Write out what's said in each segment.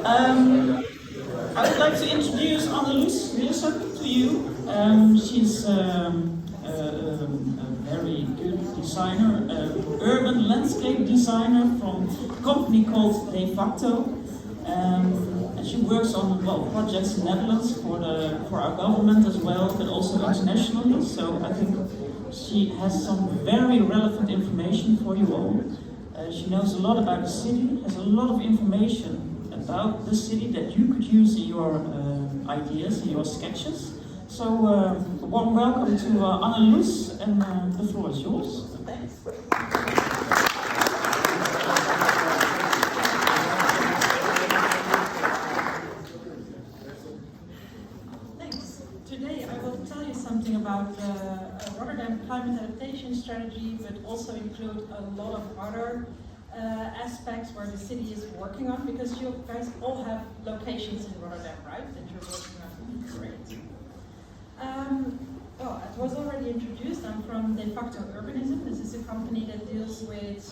I would like to introduce Loes Niellsen to you. She's a very good designer, urban landscape designer from a company called De Facto. And she works on projects in the Netherlands for our government as well, but also internationally. So I think she has some very relevant information for you all. She knows a lot about the city, has a lot of information about the city that you could use in your ideas, in your sketches. So a warm welcome to Loes, and the floor is yours. Thanks. Thanks. Today I will tell you something about Rotterdam climate adaptation strategy, but also include a lot of other aspects where the city is working on, because you guys all have locations in Rotterdam, right, that you're working on. Great. Well, it was already introduced. I'm from De Facto Urbanism. This is a company that deals with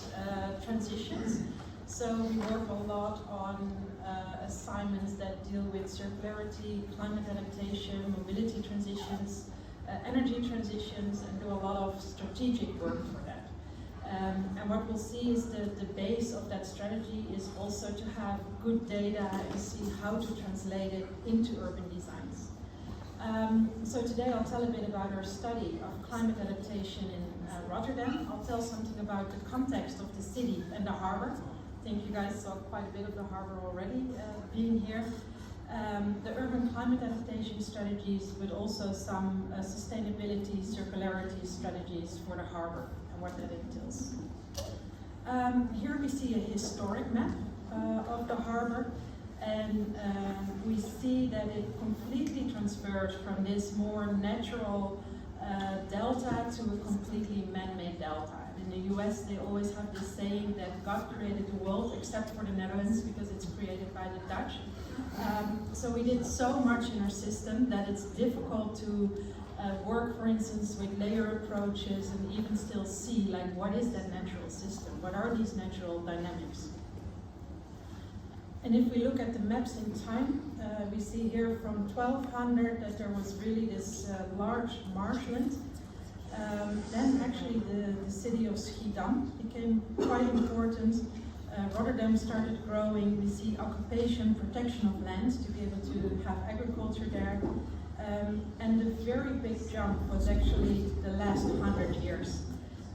transitions. So we work a lot on assignments that deal with circularity, climate adaptation, mobility transitions, energy transitions, and do a lot of strategic work for that. And what we'll see is that the base of that strategy is also to have good data and see how to translate it into urban designs. So today I'll tell a bit about our study of climate adaptation in Rotterdam. I'll tell something about the context of the city and the harbor. I think you guys saw quite a bit of the harbor already being here. The urban climate adaptation strategies, but also some sustainability, circularity strategies for the harbor and what that entails. Here we see a historic map of the harbor, and we see that it completely transfers from this more natural delta to a completely man-made delta. In the US, they always have this saying that God created the world, except for the Netherlands, because it's created by the Dutch. So we did so much in our system that it's difficult to work, for instance, with layer approaches and even still see, like, what is that natural system? What are these natural dynamics? And if we look at the maps in time, we see here from 1200 that there was really this large marshland. Then actually the city of Schiedam became quite important. Rotterdam started growing. We see occupation, protection of land to be able to have agriculture there. And the very big jump was actually the last 100 years.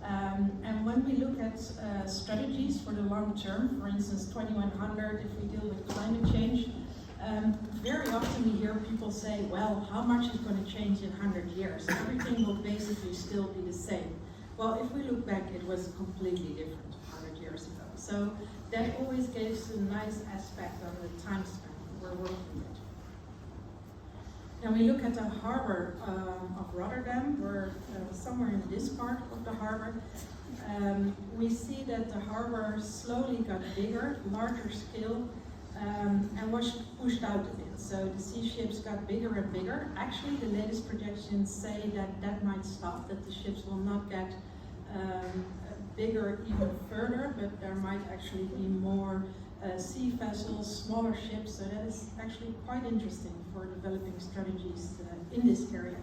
And when we look at strategies for the long term, for instance 2100, if we deal with climate change, very often we hear people say, well, how much is going to change in 100 years? Everything will basically still be the same. Well, if we look back, it was completely different 100 years ago. So that always gives a nice aspect on the time span we're working with. Now we look at the harbor of Rotterdam. We're somewhere in this part of the harbor. We see that the harbor slowly got bigger, larger scale, and was pushed out a bit. So the sea ships got bigger and bigger. Actually, the latest projections say that that might stop, that the ships will not get bigger even further, but there might actually be more sea vessels, smaller ships, so that is actually quite interesting for developing strategies in this area.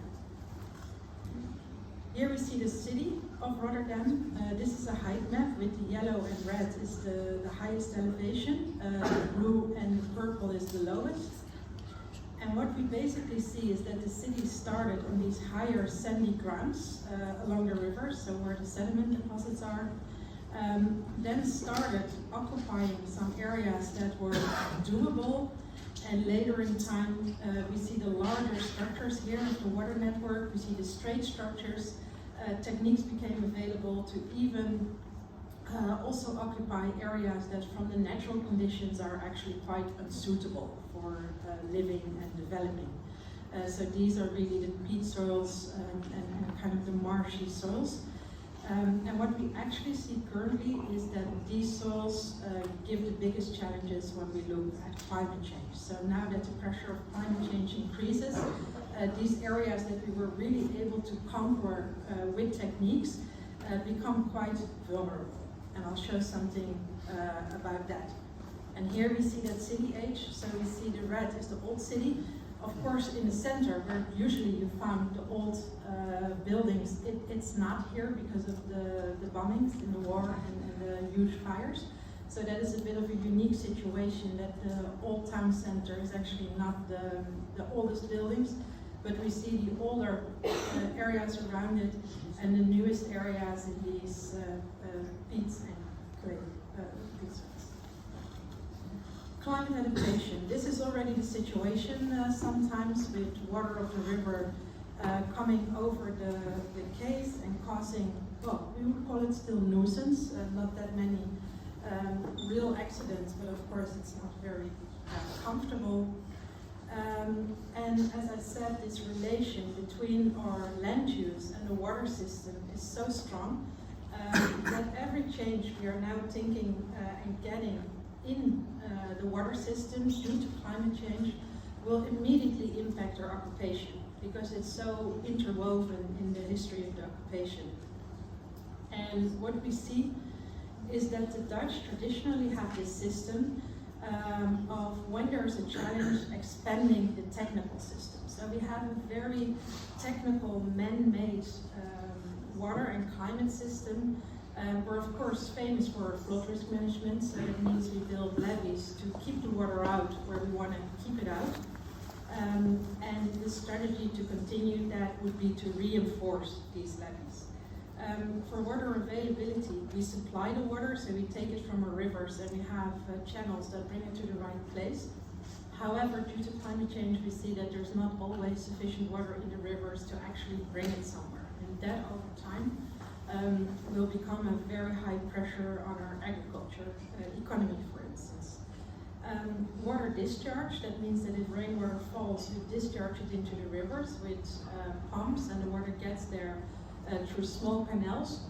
Here we see the city of Rotterdam. This is a height map with the yellow and red is the highest elevation, the blue and purple is the lowest. And what we basically see is that the city started on these higher sandy grounds along the river, so where the sediment deposits are. Then started occupying some areas that were doable, and later in time we see the larger structures here of the water network, we see the straight structures. Techniques became available to even also occupy areas that from the natural conditions are actually quite unsuitable for living and developing. So these are really the peat soils and kind of the marshy soils. And what we actually see currently is that these soils give the biggest challenges when we look at climate change. So now that the pressure of climate change increases, these areas that we were really able to conquer with techniques become quite vulnerable. And I'll show something about that. And here we see that city age, so we see the red is the old city. Of course, in the center, where usually you found the old buildings, it's not here because of the bombings in the war and the huge fires. So that is a bit of a unique situation, that the old town center is actually not the oldest buildings, but we see the older areas around it and the newest areas in these peats and clay peats. Climate adaptation. This is already the situation sometimes with water of the river coming over the quays and causing, well, we would call it still nuisance, not that many real accidents, but of course it's not very comfortable. And as I said, this relation between our land use and the water system is so strong that every change we are now thinking and getting in the water system due to climate change will immediately impact our occupation, because it's so interwoven in the history of the occupation. And what we see is that the Dutch traditionally have this system of when there's a challenge, expanding the technical system. So we have a very technical, man-made water and climate system. We're of course famous for flood risk management, so that means we build levees to keep the water out where we want to keep it out. And the strategy to continue that would be to reinforce these levees. For water availability, we supply the water, so we take it from our rivers and we have channels that bring it to the right place. However, due to climate change, we see that there's not always sufficient water in the rivers to actually bring it somewhere. And that over time will become a very high pressure on our agriculture economy, for instance. Water discharge, that means that if rainwater falls, you discharge it into the rivers with pumps, and the water gets there through small canals.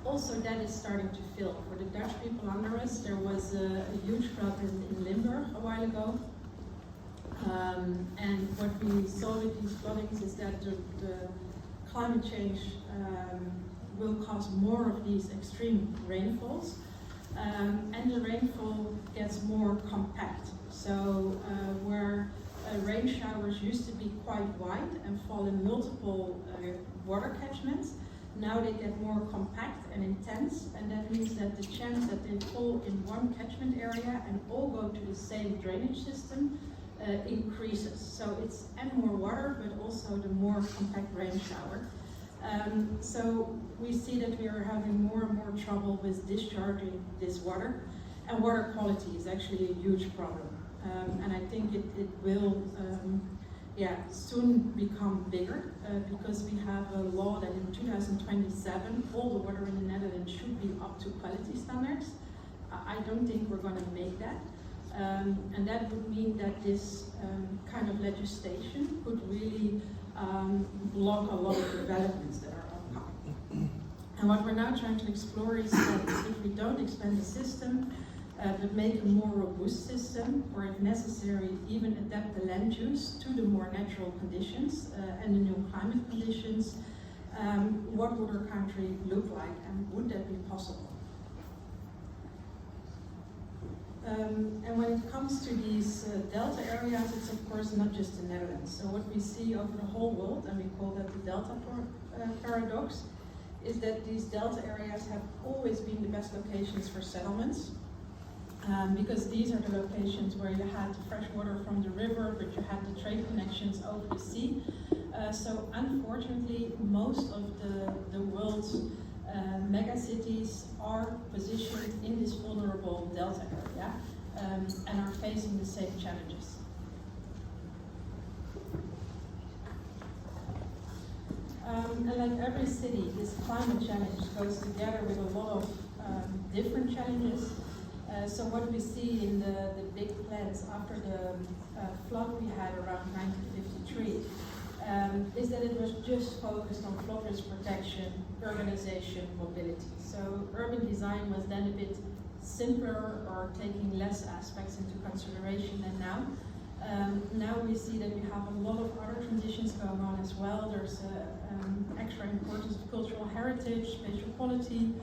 Also, that is starting to fill. For the Dutch people under us, there was a huge flood in Limburg a while ago. And what we saw with these floodings is that the climate change will cause more of these extreme rainfalls, and the rainfall gets more compact. So where rain showers used to be quite wide and fall in multiple water catchments, now they get more compact and intense, and that means that the chance that they fall in one catchment area and all go to the same drainage system increases. So it's and more water, but also the more compact rain shower. So we see that we are having more and more trouble with discharging this water, and water quality is actually a huge problem. And I think it will soon become bigger because we have a law that in 2027 all the water in the Netherlands should be up to quality standards. I don't think we're going to make that. And that would mean that this kind of legislation could really block a lot of developments that are upcoming. And what we're now trying to explore is that if we don't expand the system, but make a more robust system, or if necessary, even adapt the land use to the more natural conditions and the new climate conditions, what would our country look like, and would that be possible? And when it comes to these delta areas, it's of course not just the Netherlands. So what we see over the whole world, and we call that the delta paradox, is that these delta areas have always been the best locations for settlements. Because these are the locations where you had the fresh water from the river, but you had the trade connections over the sea. So unfortunately, most of the world's megacities are positioned in this vulnerable delta area and are facing the same challenges. And like every city, this climate challenge goes together with a lot of different challenges. So what we see in the big plans after the flood we had around 1953 is that it was just focused on flood risk protection, urbanization, mobility. So urban design was then a bit simpler, or taking less aspects into consideration than now. Now we see that we have a lot of other transitions going on as well. There's extra importance of cultural heritage, spatial quality,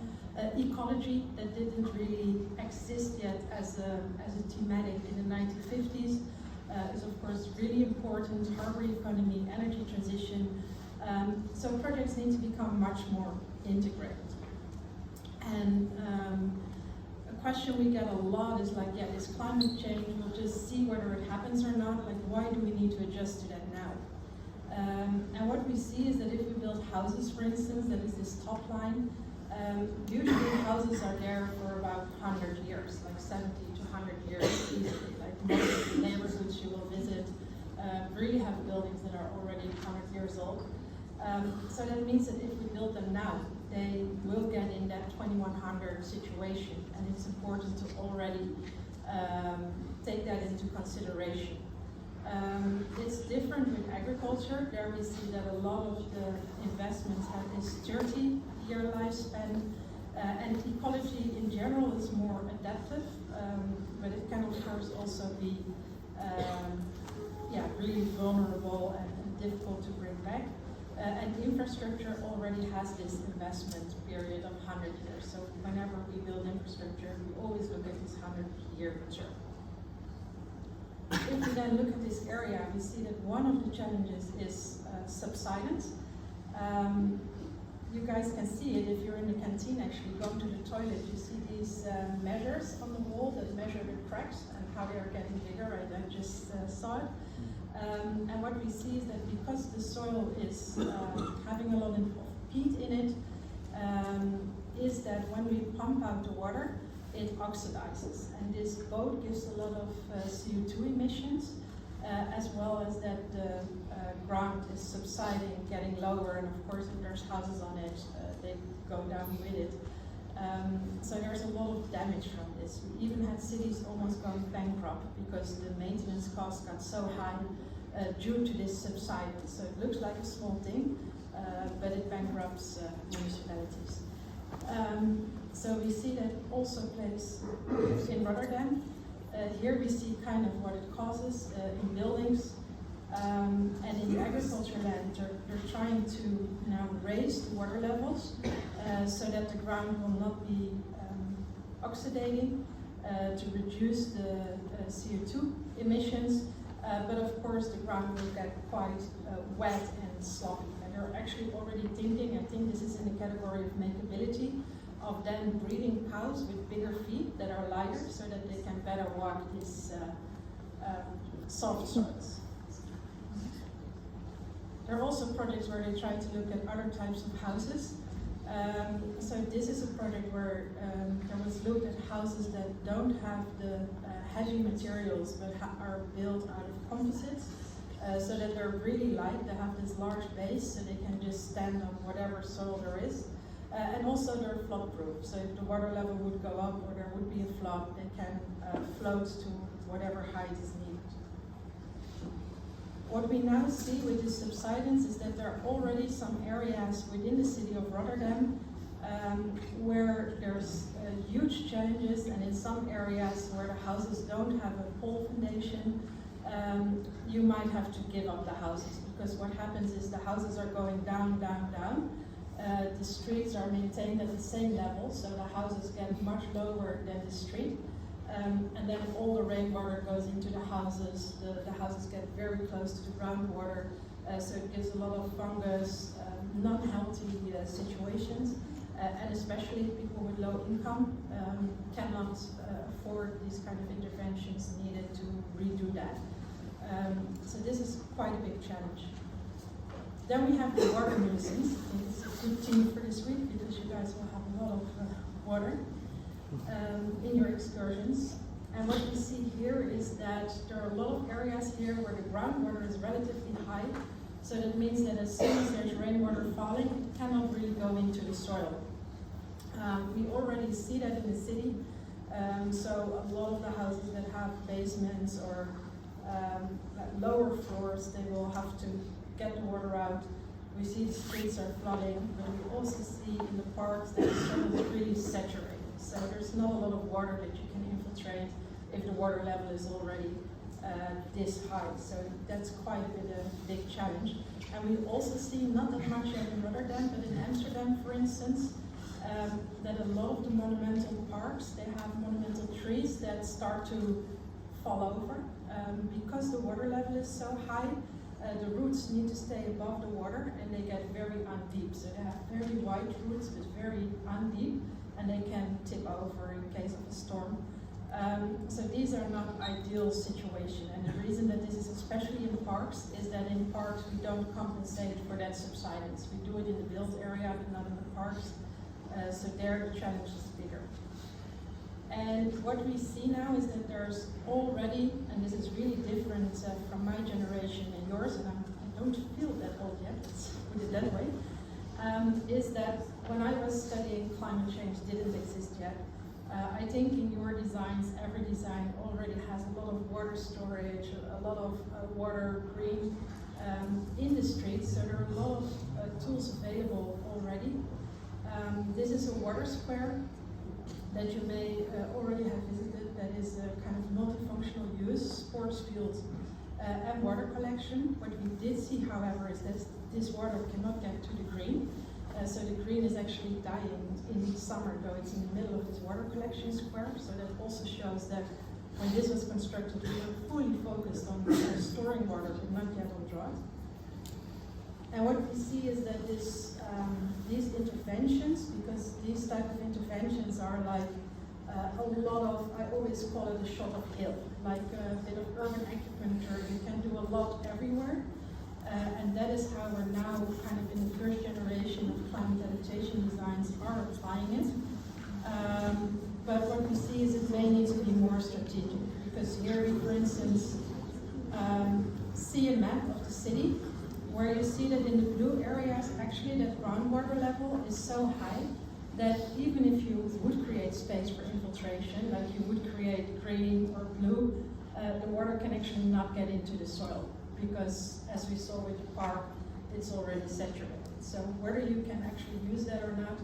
Ecology, that didn't really exist yet as a thematic in the 1950s, is of course really important. Harbor economy, energy transition. So projects need to become much more integrated. And a question we get a lot is like, yeah, this climate change, we'll just see whether it happens or not. Like, why do we need to adjust to that now? And what we see is that if we build houses, for instance, that is this top line, usually houses are there for about 100 years, like 70 to 100 years easily. Like most of the neighborhoods you will visit really have buildings that are already 100 years old. So that means that if we build them now, they will get in that 2100 situation, and it's important to already take that into consideration. It's different with agriculture. There we see that a lot of the investments have this 30-year lifespan, and ecology in general is more adaptive, but it can of course also be really vulnerable and difficult to bring back. And infrastructure already has this investment period of 100 years. So whenever we build infrastructure, we always look at this 100-year term. If we then look at this area, we see that one of the challenges is subsidence. You guys can see it if you're in the canteen, actually going to the toilet. You see these measures on the wall that measure the cracks and how they are getting bigger. I just saw it. And what we see is that because the soil is having a lot of peat in it, is that when we pump out the water, it oxidizes. And this both gives a lot of CO2 emissions, as well as that the ground is subsiding, getting lower, and of course if there's houses on it, they go down with it. So there's a lot of damage from this. We even had cities almost going bankrupt because the maintenance costs got so high due to this subsidence. So it looks like a small thing, but it bankrupts municipalities. So we see that also plays in Rotterdam. Here we see kind of what it causes in buildings, and in the agriculture land, they're trying to now raise the water levels so that the ground will not be oxidating, to reduce the CO2 emissions, but of course the ground will get quite wet and sloppy. And they're actually already thinking, I think this is in the category of makeability, of then breeding cows with bigger feet that are lighter so that they can better walk these soft soils. There are also projects where they try to look at other types of houses. So this is a project where there was looked at houses that don't have the heavy materials but are built out of composites, so that they're really light. They have this large base so they can just stand on whatever soil there is. And also they're flood proof, so if the water level would go up or there would be a flood, they can float to whatever height is needed. What we now see with this subsidence is that there are already some areas within the city of Rotterdam where there's huge challenges, and in some areas where the houses don't have a pole foundation, you might have to give up the houses, because what happens is the houses are going down, down, down. The streets are maintained at the same level, so the houses get much lower than the street. And then all the rainwater goes into the houses. The houses get very close to the groundwater, so it gives a lot of fungus, non-healthy situations, and especially people with low income cannot afford these kind of interventions needed to redo that. So this is quite a big challenge. Then we have the water nuisance. It's a good theme for this week because you guys will have a lot of water in your excursions. And what we see here is that there are a lot of areas here where the groundwater is relatively high. So that means that as soon as there's rainwater falling, it cannot really go into the soil. We already see that in the city. So a lot of the houses that have basements or lower floors, they will have to get the water out. We see the streets are flooding, but we also see in the parks that the soil is really saturated. So there's not a lot of water that you can infiltrate if the water level is already this high. So that's quite a big challenge. And we also see not that much yet in Rotterdam, but in Amsterdam, for instance, that a lot of the monumental parks, they have monumental trees that start to fall over. Because the water level is so high, the roots need to stay above the water and they get very undeep. So they have very wide roots but very undeep, and they can tip over in case of a storm. So these are not ideal situations, and the reason that this is especially in parks is that in parks we don't compensate for that subsidence. We do it in the built area but not in the parks, so there the challenge is bigger. And what we see now is that there's already, and this is really different from my generation and yours, and I don't feel that old yet, let's put it that way, is that when I was studying, climate change didn't exist yet. I think in your designs, every design already has a lot of water storage, a lot of water green in the streets, so there are a lot of tools available already. This is a water square that you may already have visited, that is a kind of multifunctional use, sports fields and water collection. What we did see, however, is that this water cannot get to the green. So the green is actually dying in summer, though it's in the middle of this water collection square. So that also shows that when this was constructed, we were fully focused on storing water, but not yet on drought. And what we see is that these interventions, because these type of interventions are like a lot of, I always call it a shot of hill, like a bit of urban acupuncture. You can do a lot everywhere. And that is how we're now kind of in the first generation of climate adaptation designs are applying it. But what we see is it may need to be more strategic, because here we, for instance, see a map of the city where you see that in the blue areas, actually that groundwater level is so high that even if you would create space for infiltration, like you would create green or blue, the water can actually not get into the soil, because as we saw with the park, it's already saturated. So whether you can actually use that or not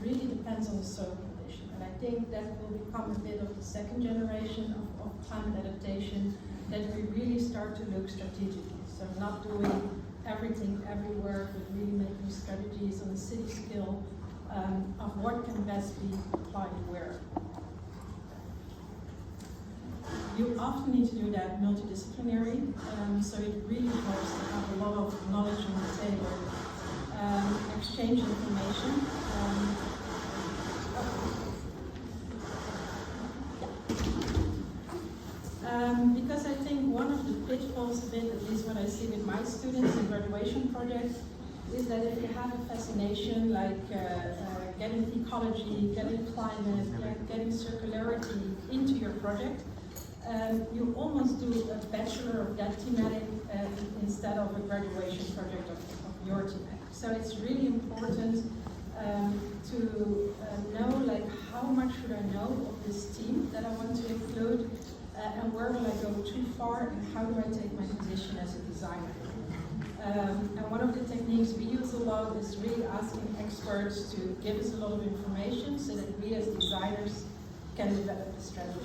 really depends on the soil condition. And I think that will become a bit of the second generation of climate adaptation, that we really start to look strategically. So not doing everything everywhere, but really making strategies on the city scale of what can best be applied where. You often need to do that multidisciplinary, so it really helps to have a lot of knowledge on the table, exchange information. Because I think one of the pitfalls a bit, at least what I see with my students in graduation projects, is that if you have a fascination like getting ecology, getting climate, getting circularity into your project, you almost do a bachelor of that thematic instead of a graduation project of your thematic. So it's really important to know, like, how much should I know of this theme that I want to include, and where will I go too far, and how do I take my position as a designer. And one of the techniques we use a lot is really asking experts to give us a lot of information so that we as designers can develop a strategy.